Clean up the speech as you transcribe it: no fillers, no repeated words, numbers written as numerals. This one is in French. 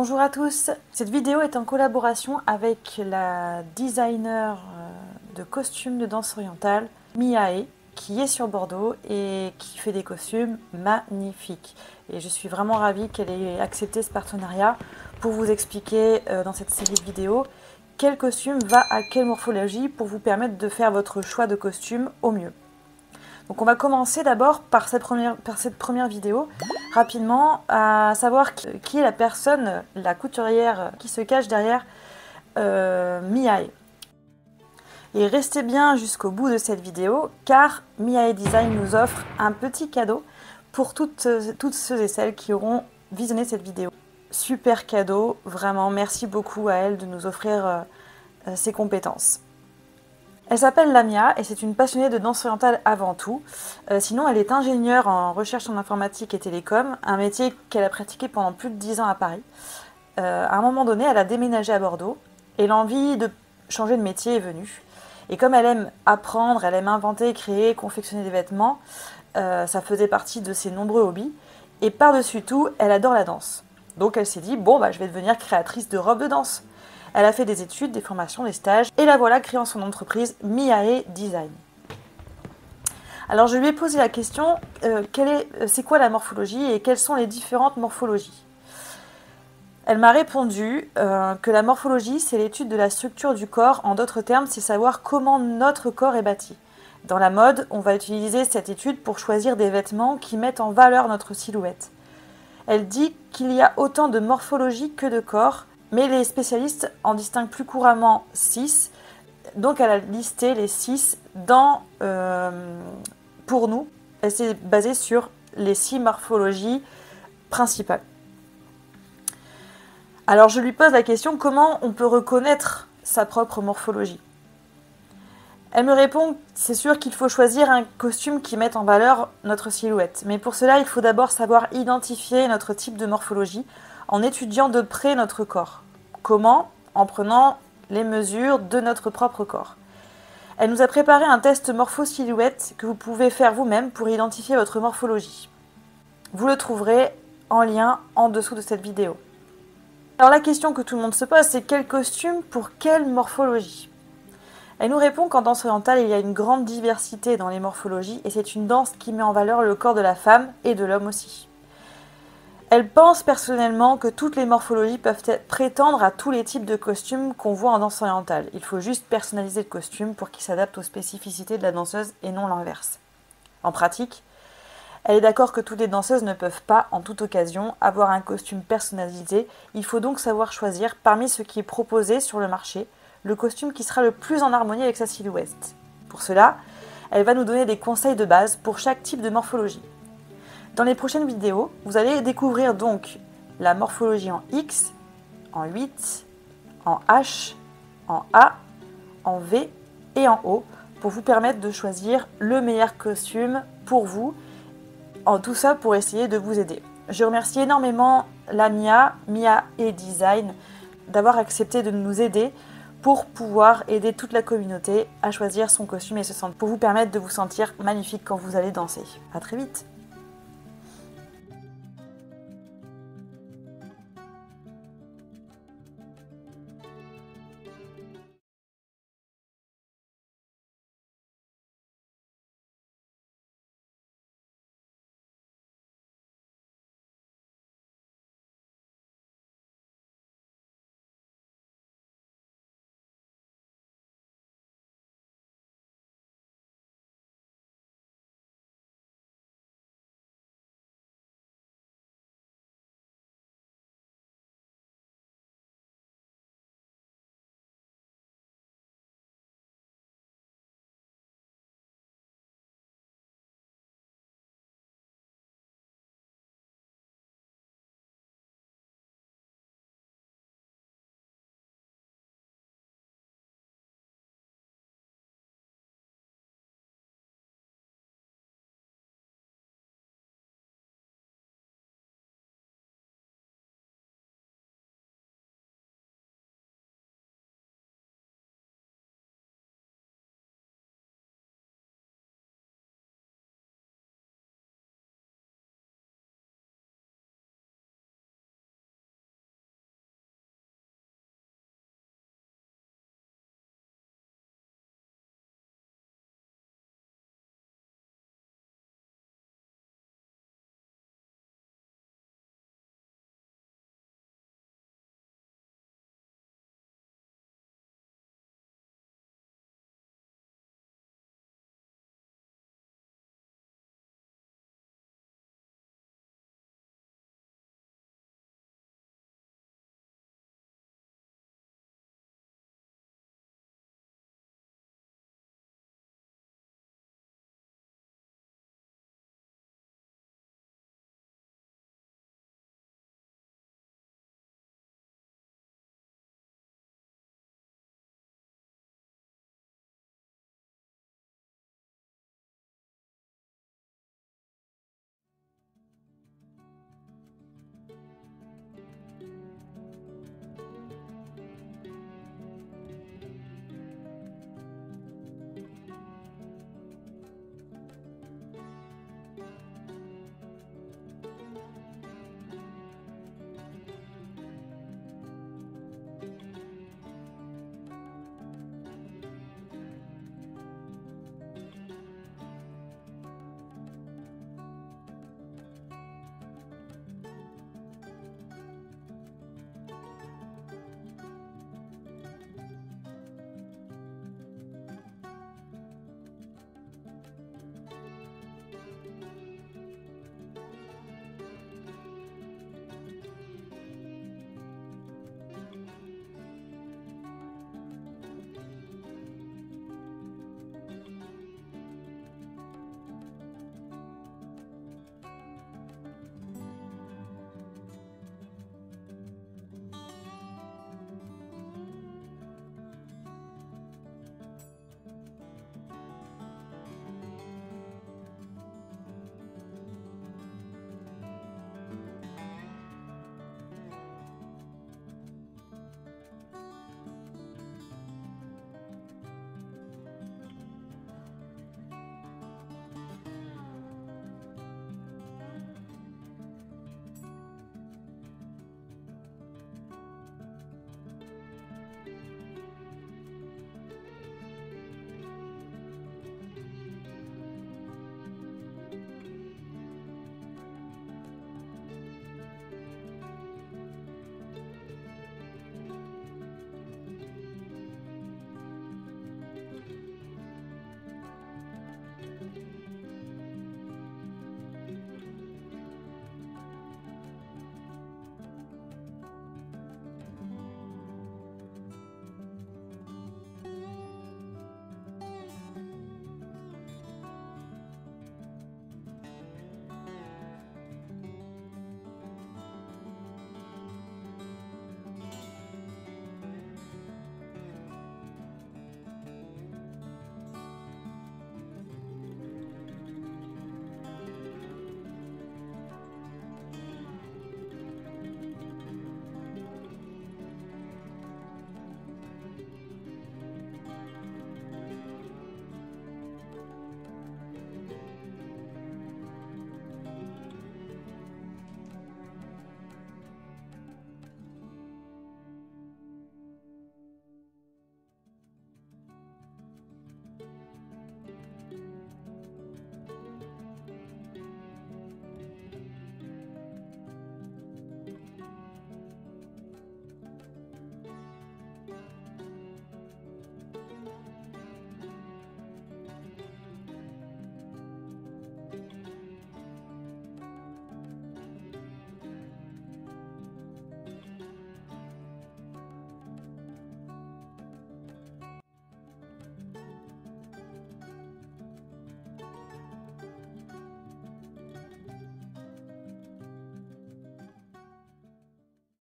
Bonjour à tous, cette vidéo est en collaboration avec la designer de costumes de danse orientale, Miae, qui est sur Bordeaux et qui fait des costumes magnifiques. Et je suis vraiment ravie qu'elle ait accepté ce partenariat pour vous expliquer dans cette série de vidéos quel costume va à quelle morphologie pour vous permettre de faire votre choix de costume au mieux. Donc on va commencer d'abord par cette première vidéo, rapidement, à savoir qui est la personne, la couturière qui se cache derrière Miae. Et restez bien jusqu'au bout de cette vidéo, car Miae Design nous offre un petit cadeau pour toutes ceux et celles qui auront visionné cette vidéo. Super cadeau, vraiment, merci beaucoup à elle de nous offrir ses compétences. Elle s'appelle Lamia et c'est une passionnée de danse orientale avant tout. Sinon, elle est ingénieure en recherche en informatique et télécom, un métier qu'elle a pratiqué pendant plus de 10 ans à Paris. À un moment donné, elle a déménagé à Bordeaux et l'envie de changer de métier est venue. Et comme elle aime apprendre, elle aime inventer, créer, confectionner des vêtements, ça faisait partie de ses nombreux hobbies. Et par-dessus tout, elle adore la danse. Donc elle s'est dit, bon, je vais devenir créatrice de robes de danse. Elle a fait des études, des formations, des stages, et la voilà créant son entreprise Miae Design. Alors je lui ai posé la question, c'est quoi la morphologie et quelles sont les différentes morphologies? Elle m'a répondu que la morphologie, c'est l'étude de la structure du corps. En d'autres termes, c'est savoir comment notre corps est bâti. Dans la mode, on va utiliser cette étude pour choisir des vêtements qui mettent en valeur notre silhouette. Elle dit qu'il y a autant de morphologie que de corps, mais les spécialistes en distinguent plus couramment 6. Donc elle a listé les 6 pour nous. Elle s'est basée sur les 6 morphologies principales. Alors je lui pose la question, comment on peut reconnaître sa propre morphologie? Elle me répond, c'est sûr qu'il faut choisir un costume qui mette en valeur notre silhouette. Mais pour cela, il faut d'abord savoir identifier notre type de morphologie en étudiant de près notre corps. Comment? En prenant les mesures de notre propre corps. Elle nous a préparé un test morpho-silhouette que vous pouvez faire vous-même pour identifier votre morphologie. Vous le trouverez en lien en dessous de cette vidéo. Alors la question que tout le monde se pose, c'est quel costume pour quelle morphologie? Elle nous répond qu'en danse orientale, il y a une grande diversité dans les morphologies et c'est une danse qui met en valeur le corps de la femme et de l'homme aussi. Elle pense personnellement que toutes les morphologies peuvent prétendre à tous les types de costumes qu'on voit en danse orientale. Il faut juste personnaliser le costume pour qu'il s'adapte aux spécificités de la danseuse et non l'inverse. En pratique, elle est d'accord que toutes les danseuses ne peuvent pas, en toute occasion, avoir un costume personnalisé. Il faut donc savoir choisir, parmi ce qui est proposé sur le marché, le costume qui sera le plus en harmonie avec sa silhouette. Pour cela, elle va nous donner des conseils de base pour chaque type de morphologie. Dans les prochaines vidéos, vous allez découvrir donc la morphologie en X, en 8, en H, en A, en V et en O pour vous permettre de choisir le meilleur costume pour vous. En tout ça pour essayer de vous aider. Je remercie énormément Lamia Design d'avoir accepté de nous aider pour pouvoir aider toute la communauté à choisir son costume et pour vous permettre de vous sentir magnifique quand vous allez danser. À très vite.